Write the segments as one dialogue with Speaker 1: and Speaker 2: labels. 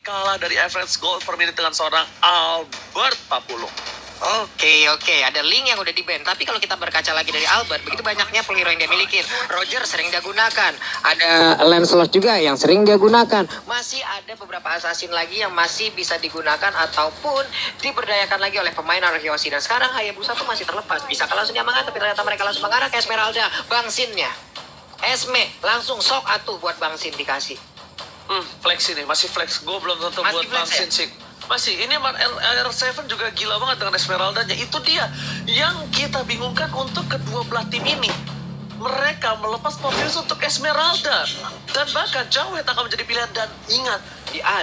Speaker 1: kalah dari average goal per menit dengan seorang Albert Papulung.
Speaker 2: Oke, ada link yang udah di-ban. Tapi kalau kita berkaca lagi dari Albert, begitu banyaknya peluru yang dia miliki. Roger sering dia gunakan. Ada Lancelot juga yang sering dia gunakan. Masih ada beberapa assassin lagi yang masih bisa digunakan ataupun diberdayakan lagi oleh pemain Arkeosi. Dan sekarang Hayabusa tuh masih terlepas. Bisa langsung diamankan, tapi ternyata mereka langsung mengarah ke Esmeralda. Bangsinnya Esme langsung sok atuh buat Bangsin dikasih.
Speaker 1: Flex ini, masih flex. Gue belum tentu
Speaker 2: Masih
Speaker 1: buat
Speaker 2: flex
Speaker 1: Bangsin
Speaker 2: ya?
Speaker 1: sih. Masih, ini R7 juga gila banget dengan Esmeraldanya. Itu dia yang kita bingungkan untuk kedua belah tim ini. Mereka melepas Morpheus untuk Esmeralda. Dan bahkan Jawhead akan menjadi pilihan. Dan ingat,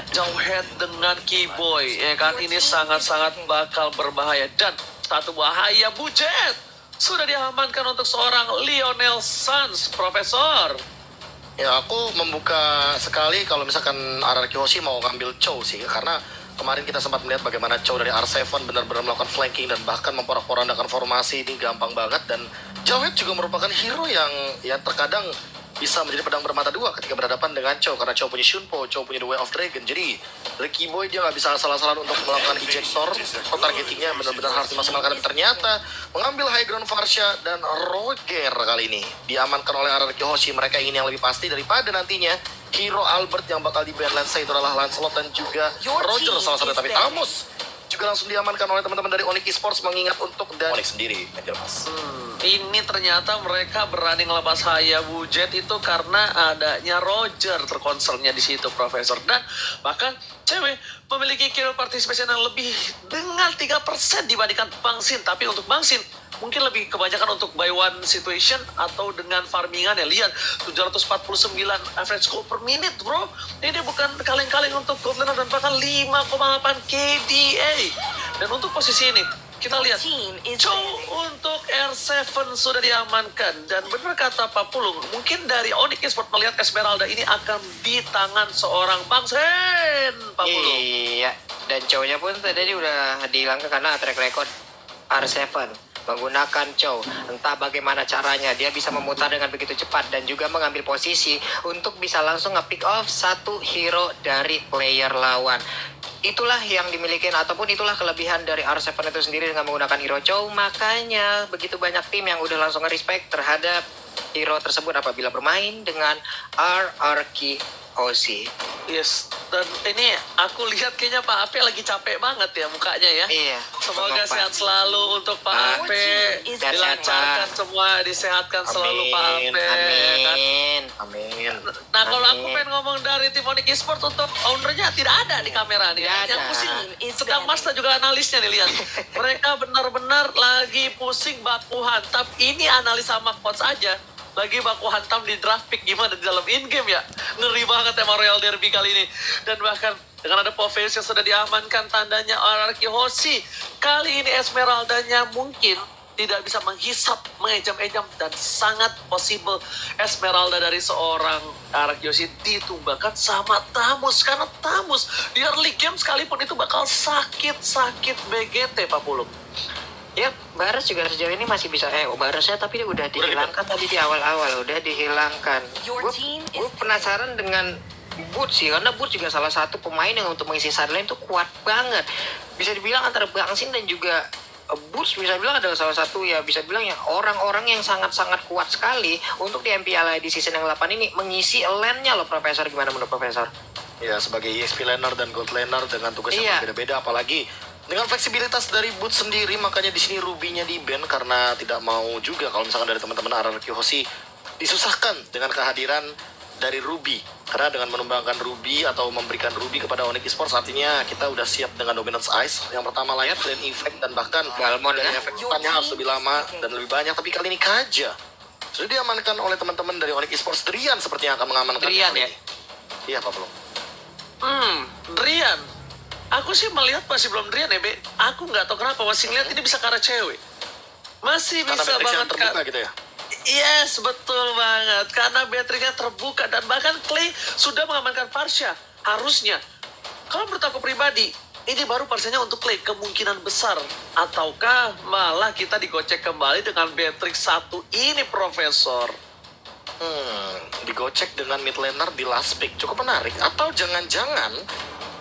Speaker 1: Jawhead dengan Keyboy, ya kan, ini sangat-sangat bakal berbahaya. Dan satu bahaya, Bujet sudah diamankan untuk seorang Lionel Sans, Profesor.
Speaker 3: Ya, aku membuka sekali kalau misalkan RRQ Hoshi mau ngambil Chow sih, karena kemarin kita sempat melihat bagaimana Chow dari R7 benar-benar melakukan flanking dan bahkan memporak-porandakan formasi ini gampang banget. Dan Jawhead juga merupakan hero yang terkadang bisa menjadi pedang bermata dua ketika berhadapan dengan Chow, karena Chow punya Shunpo, Chow punya The Way of Dragon. Jadi Ricky Boy dia nggak bisa salah-salah untuk melakukan ejector, atau targetingnya benar-benar harus dimaksimalkan. Dan ternyata mengambil high ground Varsha dan Roger kali ini diamankan oleh RRQ Hoshi. Mereka ingin yang lebih pasti daripada nantinya hero Albert yang bakal di-ban. Lensa itu adalah Lancelot dan juga Roger salah satu. Tapi Tamus juga langsung diamankan oleh teman-teman dari Onyx Esports, mengingat untuk dan Onyx sendiri.
Speaker 1: Ini ternyata mereka berani ngelepas Bujet itu karena adanya Roger terkonsernya di situ, Profesor. Dan bahkan cewek memiliki kill participation yang lebih dengan 3% dibandingkan Bangsin. Tapi untuk Bangsin mungkin lebih kebanyakan untuk buy one situation atau dengan farmingan ya. Lihat 749 average goal per minute, bro. Ini bukan kaleng-kaleng untuk gold laner dan bahkan 5,8 KDA. Dan untuk posisi ini kita lihat Chow untuk R7 sudah diamankan. Dan benar kata Pak Pulung, mungkin dari Onyx Esports melihat Esmeralda ini akan di tangan seorang Bangsen, Pak Pulung.
Speaker 2: Iya, dan Chow-nya pun tadi udah dihilangkan karena track record R7 menggunakan Chow. Entah bagaimana caranya dia bisa memutar dengan begitu cepat dan juga mengambil posisi untuk bisa langsung nge-pick off satu hero dari player lawan. Itulah yang dimiliki ataupun itulah kelebihan dari R7 itu sendiri dengan menggunakan hero Chow. Makanya begitu banyak tim yang udah langsung nge-respect terhadap hero tersebut apabila bermain dengan RRQ Hoshi.
Speaker 1: Yes, dan ini aku lihat kayaknya Pak Ape lagi capek banget ya mukanya ya.
Speaker 2: Iya.
Speaker 1: Semoga sehat selalu untuk Pak Ape. Dilancarkan semua, disehatkan selalu Pak Ape.
Speaker 2: Amin.
Speaker 3: Amin.
Speaker 1: Nah, kalau aku pengen ngomong dari tim Onyx Esports untuk ownernya tidak ada di kamera nih. Yang pusing sedang Masta juga analisnya nih, lihat. Mereka benar-benar lagi pusing baku hantam. Ini analis sama coach aja. Lagi baku hantam di draft pick gimana di dalam in-game ya. Ngeri banget emang Royal Derby kali ini. Dan bahkan dengan ada Poveus yang sudah diamankan tandanya RRQ Hoshi. Kali ini Esmeraldanya mungkin tidak bisa menghisap, mengejam-ejam, dan sangat possible Esmeralda dari seorang RRQ Hoshi ditumbangkan sama Tamus. Karena Tamus di early game sekalipun itu bakal sakit-sakit BGT, Pak Pulung.
Speaker 2: Ya, Baras juga sejauh ini masih bisa Barasnya tapi dia udah dihilangkan tadi di awal-awal, udah dihilangkan. Gue penasaran dengan Boots sih, karena Boots juga salah satu pemain yang untuk mengisi sideline tuh kuat banget. Bisa dibilang antara Bangsin dan juga Boots bisa bilang adalah salah satu ya bisa bilang ya orang-orang yang sangat-sangat kuat sekali untuk di MPL di season yang 8 ini mengisi lane-nya loh, Profesor. Gimana menurut Profesor?
Speaker 3: Ya, sebagai EXP laner dan gold laner dengan tugas yang berbeda-beda, apalagi dengan fleksibilitas dari Boots sendiri, makanya di sini Ruby-nya di-ban karena tidak mau juga kalau misalkan dari teman-teman RRQ Hoshi disusahkan dengan kehadiran dari Ruby. Karena dengan menumbangkan Ruby atau memberikan Ruby kepada Onyx Esports, artinya kita udah siap dengan Dominance Ice. Yang pertama layar, dan Effect, dan bahkan
Speaker 2: Balmond
Speaker 3: dari efek hutannya harus lebih lama dan lebih banyak. Tapi kali ini Kaja sudah diamankan oleh teman-teman dari Onyx Esports. Drian seperti yang akan mengamankan
Speaker 1: Drian ya?
Speaker 3: Iya, Pak Belum.
Speaker 1: Drian. Aku sih melihat masih belum Drian ya, Be. Aku nggak tahu kenapa masih ngeliat ini bisa karena cewek. Masih
Speaker 3: Karena
Speaker 1: bisa banget
Speaker 3: terbuka gitu ya?
Speaker 1: Yes, betul banget. Karena baterainya terbuka dan bahkan Clay sudah mengamankan Varsha. Harusnya. Kalau menurut aku pribadi, ini baru Varshanya untuk Clay. Kemungkinan besar. Ataukah malah kita digocek kembali dengan Beatrix 1 ini, Profesor?
Speaker 3: Digocek dengan mid laner di last pick. Cukup menarik. Atau jangan-jangan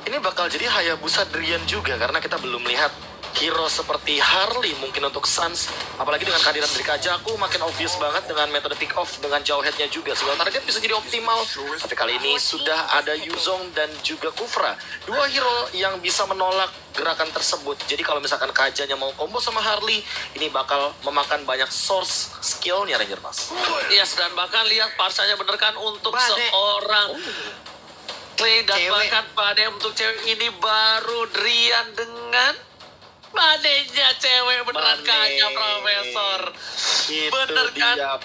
Speaker 3: ini bakal jadi Hayabusa Drian juga karena kita belum lihat hero seperti Harley mungkin untuk Suns, apalagi dengan kehadiran dari Kajaku makin obvious banget dengan metode pick off dengan jauh headnya juga sehingga target bisa jadi optimal. Tapi kali ini sudah ada Yuzong dan juga Kufra, dua hero yang bisa menolak gerakan tersebut. Jadi kalau misalkan Kajanya mau combo sama Harley, ini bakal memakan banyak source skillnya Ranger Mas.
Speaker 1: Yes, dan bahkan lihat parsanya bener kan untuk
Speaker 2: Bade.
Speaker 1: seorang Clay dan
Speaker 2: Cewek.
Speaker 1: bahkan Bade untuk cewek ini baru Drian dengan Badenya cewek beneran
Speaker 3: Bade.
Speaker 1: kaya Profesor.
Speaker 3: Itu
Speaker 1: Bener kan?
Speaker 3: dia.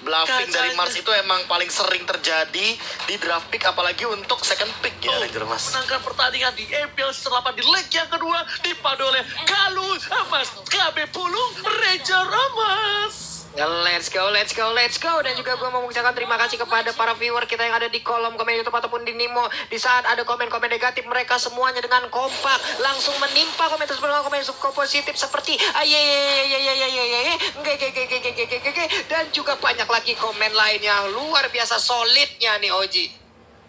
Speaker 3: Bluffing dari
Speaker 1: Kacanya.
Speaker 3: Mars itu emang paling sering terjadi di draft pick apalagi untuk second pick ya Ranger Mas.
Speaker 1: Menangkan pertandingan di EPL setelah di leg yang kedua dipadu oleh Galuh Emas KB Pulung Ranger Emas.
Speaker 2: Ya, let's go. Dan juga gue mau mengucapkan terima kasih kepada para viewer kita yang ada di kolom komen YouTube ataupun di Nimo. Di saat ada komen-komen negatif, mereka semuanya dengan kompak langsung menimpa komen tersebut dengan komen positif seperti dan juga banyak lagi komen lainnya. Luar biasa solidnya nih Oji.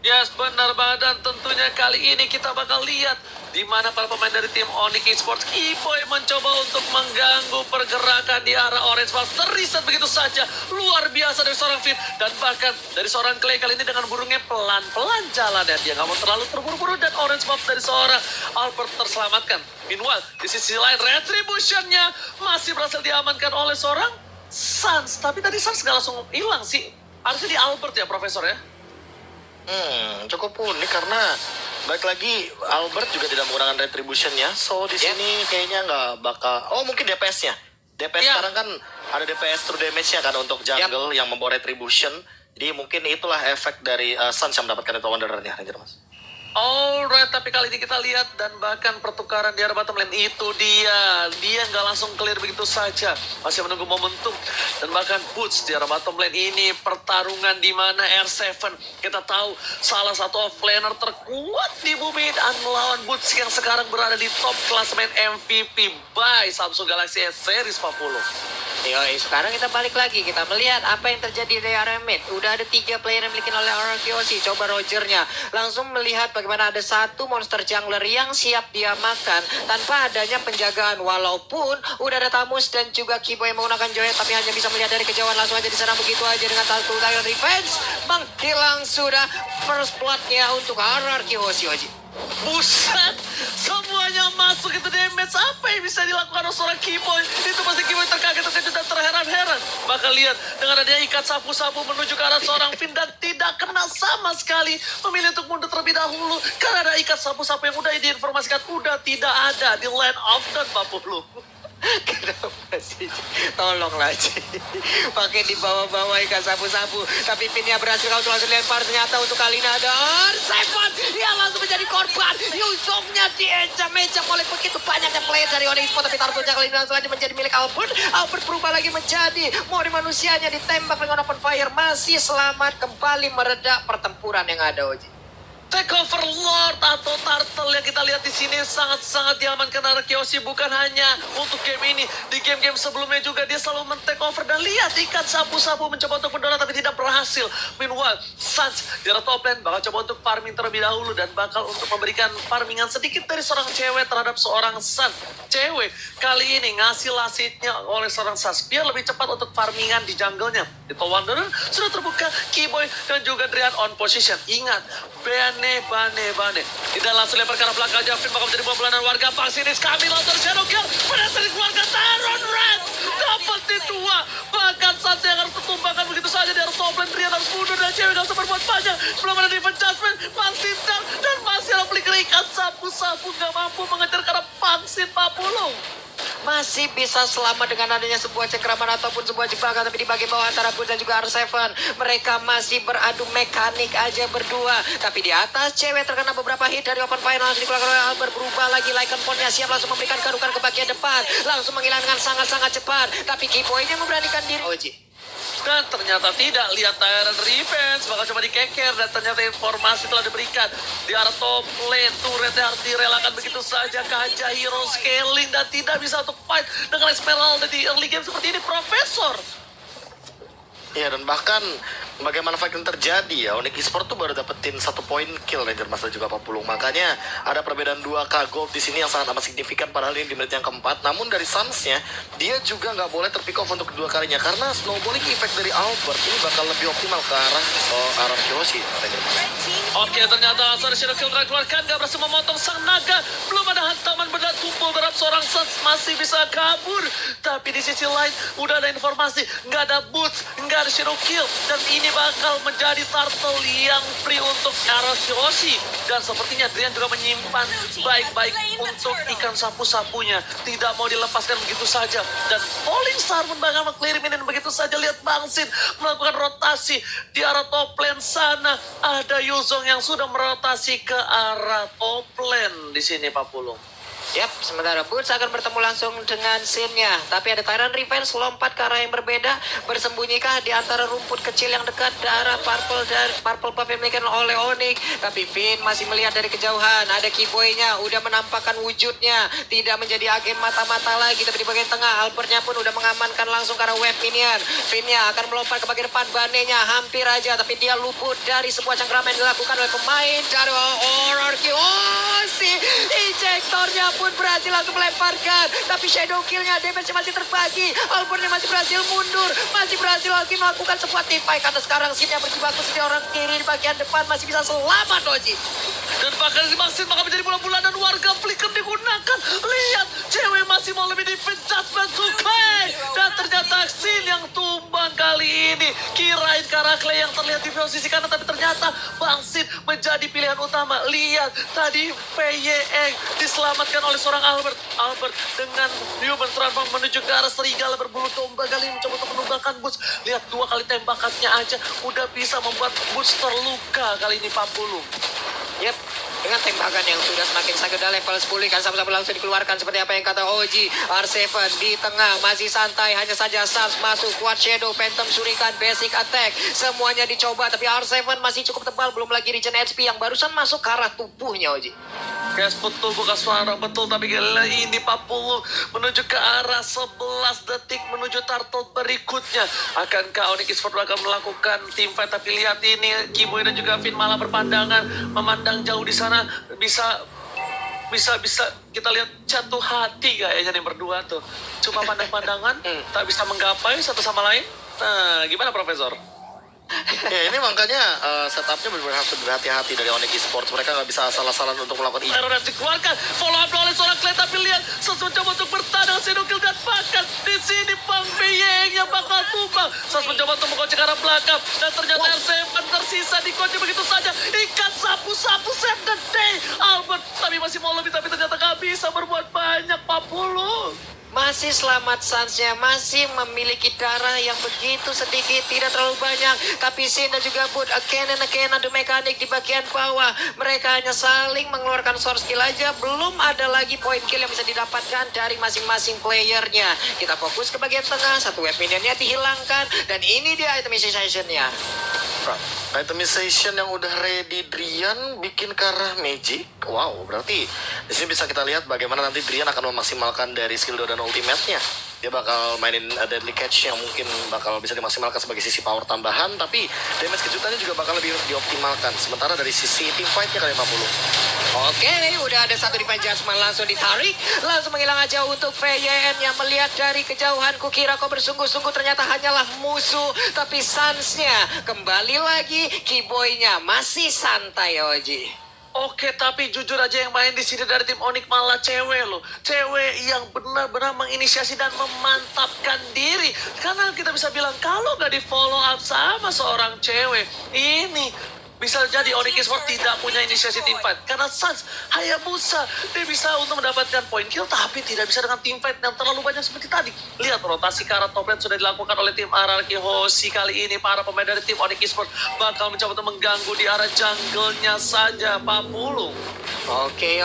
Speaker 1: Yes, benar banget, dan tentunya kali ini kita bakal lihat di mana para pemain dari tim Onyx Esports Kiboy mencoba untuk mengganggu pergerakan di arah Orange Wolf. Terreset begitu saja, luar biasa dari seorang Fit, dan bahkan dari seorang Clay kali ini dengan burungnya pelan-pelan jalan dan dia nggak mau terlalu terburu-buru, dan Orange Wolf dari seorang Albert terselamatkan. Meanwhile, di sisi lain Retribution-nya masih berhasil diamankan oleh seorang Suns, tapi tadi Suns nggak langsung hilang sih. Harusnya di Albert ya, Profesor ya?
Speaker 3: Cukup unik karena baik lagi Albert juga tidak menggunakan retribution-nya. So di sini kayaknya nggak bakal. Oh mungkin DPS-nya. DPS
Speaker 1: Ya.
Speaker 3: sekarang kan ada DPS true damage-nya kan untuk jungle yang membawa retribution. Jadi mungkin itulah efek dari Suns yang mendapatkan itu Wanderer-nya, Ranger Mas.
Speaker 1: Alright, tapi kali ini kita lihat dan bahkan pertukaran di arah bottom lane itu dia nggak langsung clear begitu saja, masih menunggu momentum, dan bahkan Boots di arah bottom lane ini pertarungan di mana R7 kita tahu salah satu offlaner terkuat di bumi dan melawan Boots yang sekarang berada di top klasemen MVP by Samsung Galaxy S Series 40.
Speaker 2: Yoi, sekarang kita balik lagi, kita melihat apa yang terjadi di area mid. Udah ada 3 player yang dimiliki oleh RRQC. Coba Rogernya langsung melihat bagaimana ada satu monster jungler yang siap dia makan tanpa adanya penjagaan. Walaupun udah ada Tamus dan juga Kibo yang menggunakan Joyet, tapi hanya bisa melihat dari kejauhan, langsung aja diserang begitu aja dengan satu Tiger Revenge. Menghilang sudah first blood-nya untuk RRQC, Oji.
Speaker 1: Buset, semuanya masuk itu damage. Apa yang bisa dilakukan oleh seorang Kiboy? Itu pasti Kiboy terkaget, terkejut, dan terheran-heran. Bahkan lihat, dengan adanya ikat sapu-sapu menuju ke arah seorang Finn dan tidak kena sama sekali. Memilih untuk mundur terlebih dahulu karena ada ikat sapu-sapu yang udah diinformasikan udah tidak ada di Land of God 40.
Speaker 2: Kenapa sih? Tolonglah Ci. Pakai di bawah-bawah ikan sapu-sapu. Tapi pinnya berhasil kau langsung lempar. Ternyata untuk kali ini ada Seven. Dia langsung menjadi korban. Yuzongnya diecam-ecam oleh begitu banyaknya player dari Onyx Esports. Tapi Tartunya kali ini langsung aja menjadi milik Albert. Albert berubah lagi menjadi mori manusianya, ditembak dengan open fire. Masih selamat kembali meredak pertempuran yang ada, Oji.
Speaker 1: Takeover Lord atau Turtle yang kita lihat di sini sangat-sangat diamankan oleh Kyoshi, bukan hanya untuk game ini, di game-game sebelumnya juga dia selalu men-takeover, dan lihat ikat sapu-sapu mencoba untuk mendorong tapi tidak berhasil. Meanwhile, Suns di arah top lane bakal coba untuk farming terlebih dahulu dan bakal untuk memberikan farmingan sedikit dari seorang cewek terhadap seorang Suns. Cewek kali ini ngasih lasitnya oleh seorang Suns biar lebih cepat untuk farmingan di jungle-nya. Di Wanderer sudah terbuka, Kiboy dan juga Drian on position. Ingat, Bane. Tidak langsung lempar ke arah belakang aja. Finn bakal menjadi buah-bulanan warga. Paksinis kami lawan Shadow Girl. Berhasil dikeluarkan Taron Red. Dapat di 2. Bahkan Sansa yang harus tertumbangkan begitu saja. Di arah top lane. Drian harus mundur dan cewek gak usah berbuat banyak. Belum ada defense judgment. Masih down. Dan masih ada flicker ikan sapu-sapu. Gak mampu mengejar ke arah Pangsit 40.
Speaker 2: Masih bisa selamat dengan adanya sebuah cengkraman ataupun sebuah jebakan, tapi di bagian bawah antara Boots dan juga R7 mereka masih beradu mekanik aja berdua. Tapi di atas cewek terkena beberapa hit dari open fire, langsung dikeluarkan oleh Albert. Berubah lagi Lycan Point-nya, siap langsung memberikan garukan ke bagian depan, langsung menghilangkan sangat-sangat cepat. Tapi Kiboy-nya memberanikan diri. Oji.
Speaker 1: Dan ternyata tidak, lihat Tyrant Revenge bakal cuma dikeker, dan ternyata informasi telah diberikan di arah top lane. Turretnya harus direlakan begitu saja. Kaja hero scaling dan tidak bisa untuk fight dengan Esmeralda di early game seperti ini, Profesor.
Speaker 3: Ya dan bahkan bagaimana fight yang terjadi ya, Onyx Esports tuh baru dapetin 1 poin kill Ranger Mas dan juga Pak Pulung. Makanya ada perbedaan 2K gold di sini yang sangat amat signifikan padahal ini di menit yang keempat. Namun dari Suns-nya dia juga nggak boleh terpick off untuk kedua kalinya karena snowballing effect dari Albert ini bakal lebih optimal ke arah Kiyoshi Ranger Mas.
Speaker 1: Oke, ternyata langsung Shadow Kill keluarkan, gak berhasil memotong sang naga. Belum ada hantaman benda tumpul terhadap seorang Suns, masih bisa kabur. Tapi di sisi lain, udah ada informasi, gak ada boots, gak ada Shadow Kill. Dan ini bakal menjadi turtle yang free untuk arah Kiyoshi. Dan sepertinya Drian juga menyimpan baik-baik untuk ikan sapu-sapunya. Tidak mau dilepaskan begitu saja. Dan Falling Star pun bakal mengkliriminin begitu saja. Lihat Bangsin melakukan rotasi di arah top lane sana. Ada Yuzong yang sudah merotasi ke arah top lane di sini Pak Pulung.
Speaker 2: Yap, sementara Boots akan bertemu langsung dengan Sin-nya. Tapi ada Tyrant Revenge lompat ke arah yang berbeda. Bersembunyikan di antara rumput kecil yang dekat ke arah Purple dan Purple Buff yang dimiliki oleh Onyx. Tapi Finn masih melihat dari kejauhan. Ada Keyboy-nya udah menampakkan wujudnya. Tidak menjadi agen mata-mata lagi. Tapi di bagian tengah Albertnya pun udah mengamankan langsung ke arah wave minion. Finn-nya akan melompat ke bagian depan. Bane-nya hampir aja. Tapi dia luput dari sebuah cengkraman yang dilakukan oleh pemain dari Ororki. Oh, si injektornya pun berhasil langsung melemparkan, tapi shadow killnya damage masih terbagi. Albertnya masih berhasil mundur, masih berhasil lagi melakukan sebuah tipai karena sekarang Sin-nya berjibaku sendiri orang kiri di bagian depan masih bisa selamat Oji.
Speaker 1: Dan bahkan di Maxin maka menjadi bola-bola dan warga flicker digunakan. Lihat, cewek masih mau lebih defense judgment Sukai. Dan ternyata Sin yang tumbang kali ini. Kirain Karakle yang terlihat di posisi kanan, tapi ternyata Bangsin menjadi pilihan utama. Lihat, tadi PYE diselamatkan oleh seorang Albert. Albert dengan human transform menuju ke arah serigala berbulu domba kali ini mencoba untuk menunggalkan Boots. Lihat, 2 kali tembakannya aja udah bisa membuat Boots terluka kali ini Pak Pulung.
Speaker 2: Yep, dengan tembakan yang sudah semakin sakit, udah level 10 kan sama-sama langsung dikeluarkan seperti apa yang kata Oji. R7 di tengah masih santai, hanya saja Sans masuk, kuat Shadow, Phantom, Shuriken, Basic Attack semuanya dicoba, tapi R7 masih cukup tebal, belum lagi regen HP yang barusan masuk ke arah tubuhnya Oji.
Speaker 1: Guys, betul bukan suara betul, tapi gila ini 40 menuju ke arah 11 detik menuju turtle berikutnya. Akankah Onyx Esports akan melakukan team fight? Tapi lihat ini Keyboy dan juga Finn malah berpandangan, memandang jauh di sana. Bisa kita lihat jatuh hati kayaknya nih berdua tuh. Cuma pandang-pandangan, tak bisa menggapai satu sama lain. Nah, gimana Profesor?
Speaker 3: Ya ini makanya setupnya benar-benar harus berhati-hati dari Onyx Esports. Mereka nggak bisa asal-asalan untuk melakukan ini.
Speaker 1: Teror yang dikeluarkan, follow up oleh seorang Clay, tapi lihat Sas mencoba untuk bertahan Shadow Kill dan bahkan di sini Bang Beyeng yang bakal tumbang. Sas mencoba untuk mengkocek arah belakang dan ternyata R7 tersisa dikocek begitu saja. Ikan sapu-sapu save the day. Albert tapi masih mau lebih, tapi ternyata nggak bisa berbuat banyak 40.
Speaker 2: Masih selamat Sans-nya, masih memiliki darah yang begitu sedikit, tidak terlalu banyak. Tapi Sin dan juga Boot, again the mechanic di bagian bawah. Mereka hanya saling mengeluarkan source kill aja, belum ada lagi point kill yang bisa didapatkan dari masing-masing playernya. Kita fokus ke bagian tengah, satu wave minionnya dihilangkan, dan ini dia itemization-nya.
Speaker 3: Itemization yang udah ready Drian bikin ke arah Magic. Wow, berarti di sini bisa kita lihat bagaimana nanti Drian akan memaksimalkan dari skill 2 dan ultimate-nya. Dia bakal mainin Deadly Catch yang mungkin bakal bisa dimaksimalkan sebagai sisi power tambahan, tapi damage kejutannya juga bakal lebih dioptimalkan. Sementara dari sisi team fight-nya kali 50.
Speaker 2: Oke, udah ada satu di Judgment langsung ditarik, langsung menghilang aja untuk VYN yang melihat dari kejauhan. Kukira kau bersungguh-sungguh, ternyata hanyalah musuh. Tapi Sans-nya kembali lagi, Keyboy-nya masih santai Oji.
Speaker 1: Oke, tapi jujur aja yang main di sini dari tim Onyx malah cewek loh. Cewek yang benar-benar menginisiasi dan memantapkan diri. Karena kita bisa bilang kalau nggak di follow up sama seorang cewek, ini bisa jadi Onyx Esports tidak punya inisiasi team fight. Karena Sans, Hayabusa, dia bisa untuk mendapatkan point kill, tapi tidak bisa dengan team fight yang terlalu banyak seperti tadi. Lihat, rotasi ke arah top lane sudah dilakukan oleh tim Ararki Hoshi. Kali ini para pemain dari tim Onyx Esports bakal mencoba untuk mengganggu di arah jungle-nya saja, Pak Pulung.
Speaker 2: Oke.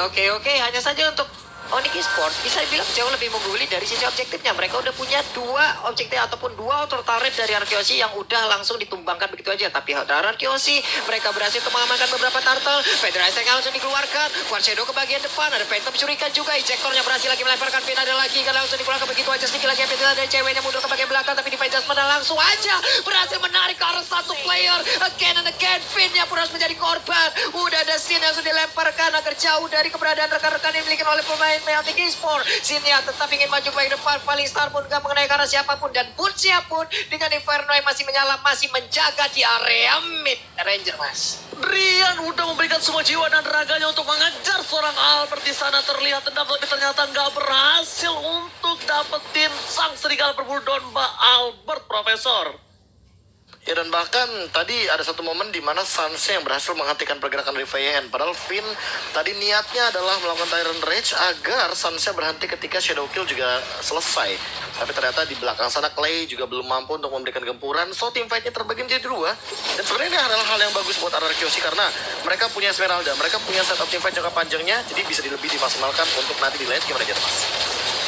Speaker 2: Hanya saja untuk Onyx Esports bisa dibilang jauh lebih mengguli dari sisi objektifnya. Mereka udah punya 2 objektif ataupun 2 auto turret dari Arkeoshi yang udah langsung ditumbangkan begitu aja. Tapi dari Arkeoshi mereka berhasil untuk mengamankan beberapa turtle. Federal Strike langsung dikeluarkan. Quad Shadow ke bagian depan. Ada Phantom Shuriken juga. Ejectornya berhasil lagi melemparkan pin. Ada lagi kan langsung dikeluarkan begitu aja. Sedikit lagi Pin dari ceweknya mundur ke bagian belakang. Tapi Divine Jasmine langsung aja berhasil menarik ke arah satu player. Again and again. Finnya pun harus menjadi korban. Udah ada Sin yang sudah dilemparkan agar jauh dari keberadaan rekan-rekan yang dimiliki oleh pemain Melting Esports. Sinnya tetap ingin maju ke depan. Falling Star pun gak mengenai karena siapapun. Dan Bunsia pun dengan Inferno yang masih menyala, masih menjaga di area mid Ranger, Mas.
Speaker 1: Rian udah memberikan semua jiwa dan raganya untuk mengejar seorang Albert di sana, terlihat dendam tapi ternyata nggak berhasil untuk dapetin sang serigala berbulu domba Albert, Profesor.
Speaker 3: Ya, dan bahkan tadi ada satu momen di mana Sansa yang berhasil menghentikan pergerakan dari VN. Padahal Finn tadi niatnya adalah melakukan Tyrant Rage agar Sansa berhenti ketika Shadow Kill juga selesai. Tapi ternyata di belakang sana Clay juga belum mampu untuk memberikan gempuran. So team fight-nya terbagi menjadi 2. Dan sebenarnya ini adalah hal yang bagus buat Arkeoshi karena mereka punya Esmeralda, mereka punya setup team fight jangka panjangnya, jadi bisa lebih dimaksimalkan untuk nanti di late game aja, Mas.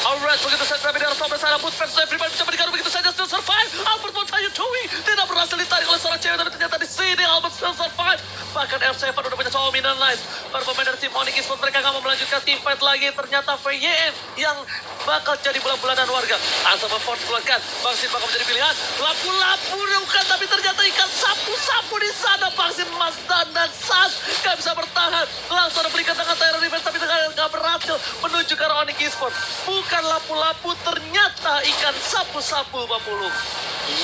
Speaker 1: Alright, begitu saja tapi dari top sana pun fans everybody bisa berikan begitu saja still survive. Albert, what are you doing? Tidak berhasil ditarik oleh seorang cewek tapi ternyata di sini Albert still survive. Bahkan R7 udah punya dominant life. Para pemain dari tim Onyx Esports mereka nggak mau melanjutkan team fight lagi. Ternyata VYN yang bakal jadi bulan-bulanan warga. Asal Ford keluarkan, Bangsin bakal menjadi pilihan. Lapu-lapu bukan, tapi ternyata ikan sapu-sapu di sana. Bangsin Mazdan dan Sas nggak bisa bertahan. Langsung ada belikan tangan Tyrant Revenge tapi nggak berhasil menuju ke arah Onyx Esports. Bukan lapu-lapu, ternyata ikan sapu-sapu, Pak Pulung.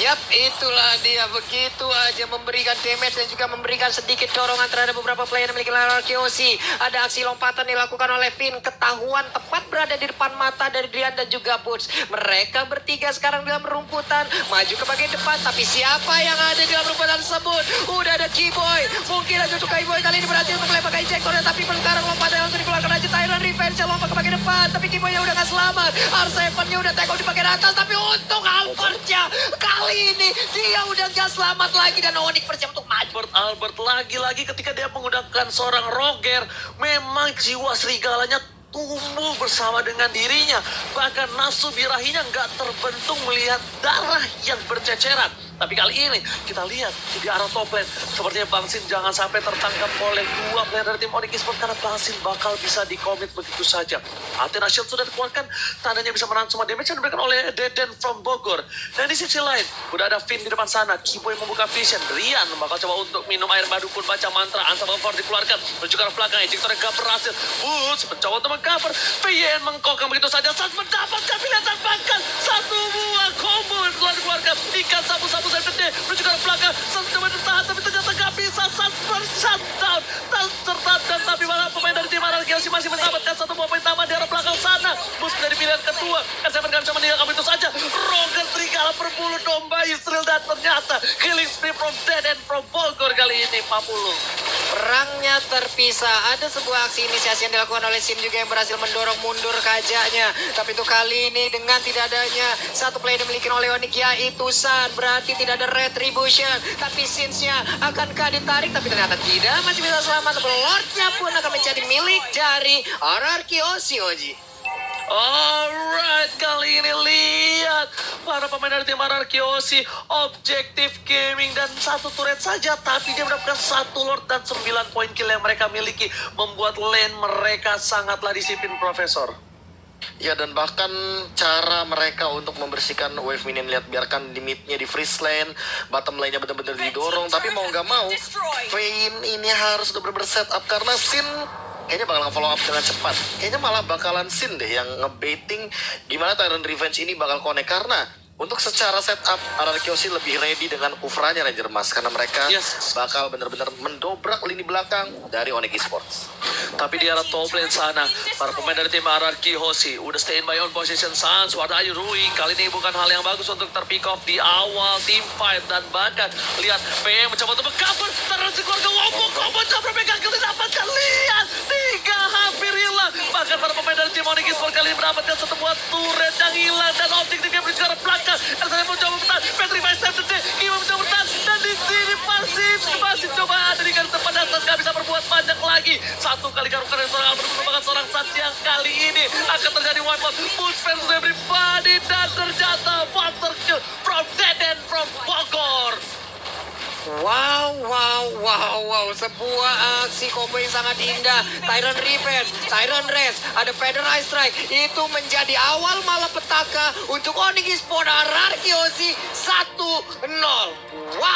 Speaker 2: Yap, itulah dia, begitu aja memberikan damage dan juga memberikan sedikit dorongan terhadap beberapa player yang memiliki Arkeoshi. Ada aksi lompatan dilakukan oleh Finn, ketahuan tepat berada di depan mata dari Drian dan juga Boots. Mereka bertiga sekarang dalam rumputan, maju ke bagian depan, tapi siapa yang ada di dalam rumputan tersebut? Udah ada G-Boy, mungkin aja untuk G-Boy kali ini berhasil untuk melempar ejectornya, tapi sekarang lompatan langsung dikeluarkan aja Tyrant Revenge yang lompat ke bagian depan, tapi G-Boy-nya udah gak selamat. R7-nya udah take out di bagian atas, tapi untuk Albert-nya kali ini dia udah gak selamat lagi dan Onyx bersiap untuk maju.
Speaker 1: Albert lagi-lagi ketika dia menggunakan seorang Roger, memang jiwa serigalanya tumbuh bersama dengan dirinya. Bahkan nafsu birahinya nggak terbentuk melihat darah yang berceceran. Tapi kali ini kita lihat di arah top lane, sepertinya Bangsin jangan sampai tertangkap oleh 2 player dari tim Onyx Esports karena Bangsin bakal bisa dikomit begitu saja. Athena Shield sudah dikeluarkan, tandanya bisa menahan semua damage yang diberikan oleh Deden from Bogor. Dan di sisi lain, udah ada Finn di depan sana, Kiboy membuka vision, Rian bakal coba untuk minum air madu pun baca mantra, Ansabel Ford dikeluarkan, menuju ke arah belakang, Ejector gak berhasil, Boots mencoba untuk mengcover, VN mengkokang begitu saja, saat mendapatkan pilihan bahkan satu buah combo yang telah dikeluarkan, ikan sapu-sapu saya gede, menuju ke arah belakang, Sans coba bertahan, tapi ternyata gak bisa, Sans shutdown, dan tapi malah pemain dari tim Arkeoshi masih mendapatkan satu buah poin tambahan di arah belakang sana, Boots menjadi pilihan kedua, R7 gak bisa meninggalkan begitu saja, Roger serigala berbulu domba Israel dan ternyata killing spree from Dead and from Bogor kali ini, Pak Pulung.
Speaker 2: Perangnya terpisah. Ada sebuah aksi inisiasi yang dilakukan oleh Sin juga yang berhasil mendorong mundur kajaknya. Tapi untuk kali ini dengan tidak adanya satu player yang dimiliki oleh Onyx yaitu San, berarti tidak ada retribution. Tapi Sinsnya akankah ditarik? Tapi ternyata tidak, masih bisa selamat. Lordnya pun akan menjadi milik dari Arkeoshi, Oji.
Speaker 1: Alright, kali ini lihat para pemain dari tim Arkeoshi, objektif gaming dan satu turret saja, tapi dia mendapatkan 1 Lord dan 9 poin kill yang mereka miliki, membuat lane mereka sangatlah disiplin, Profesor.
Speaker 3: Ya, dan bahkan cara mereka untuk membersihkan wave minion, lihat biarkan di mid-nya di freeze lane, bottom lane-nya benar-benar didorong, tapi mau nggak mau Vayne ini harus benar-benar set up karena Sin kayaknya bakal follow up dengan cepat. Kayaknya malah bakalan Sin deh yang ngebaiting gimana Tyrant Revenge ini bakal connect, karena untuk secara setup Arkeoshi lebih ready dengan Kufranya Ranger Mas, karena mereka bakal benar-benar mendobrak lini belakang dari Onyx Esports.
Speaker 1: Tapi di arah top lane sana, para pemain dari tim Arkeoshi udah stay in by own position. Sans, what are you doing? Kali ini bukan hal yang bagus untuk terpick off di awal team fight, dan bahkan lihat PM mencoba untuk mengcover, terus keluarga wobok, combo cover pegang kill didapatkan, lihat 3 hampir hilang. Bahkan para pemain dari tim Onyx Esports kali ini mendapatkan satu buah turret yang hilang dan objektif game di arah belakang. Saya mencoba bertahan, Petri by Sam Dede, Kima mencoba bertahan, dan di sini masih coba ada di garis depan atas, gak bisa berbuat banyak lagi. Satu kali garukan dari seorang Albert merupakan seorang San, yang kali ini akan terjadi wipe out Push versus everybody. Dan ternyata Master Kill from Deden from Bogor.
Speaker 2: Wow. Sebuah aksi combo yang sangat indah. Tyron Revenge, Tyron Rest, ada Feather Eye Strike. Itu menjadi awal malapetaka untuk Onyx Esports RRQ 1-0. Wow.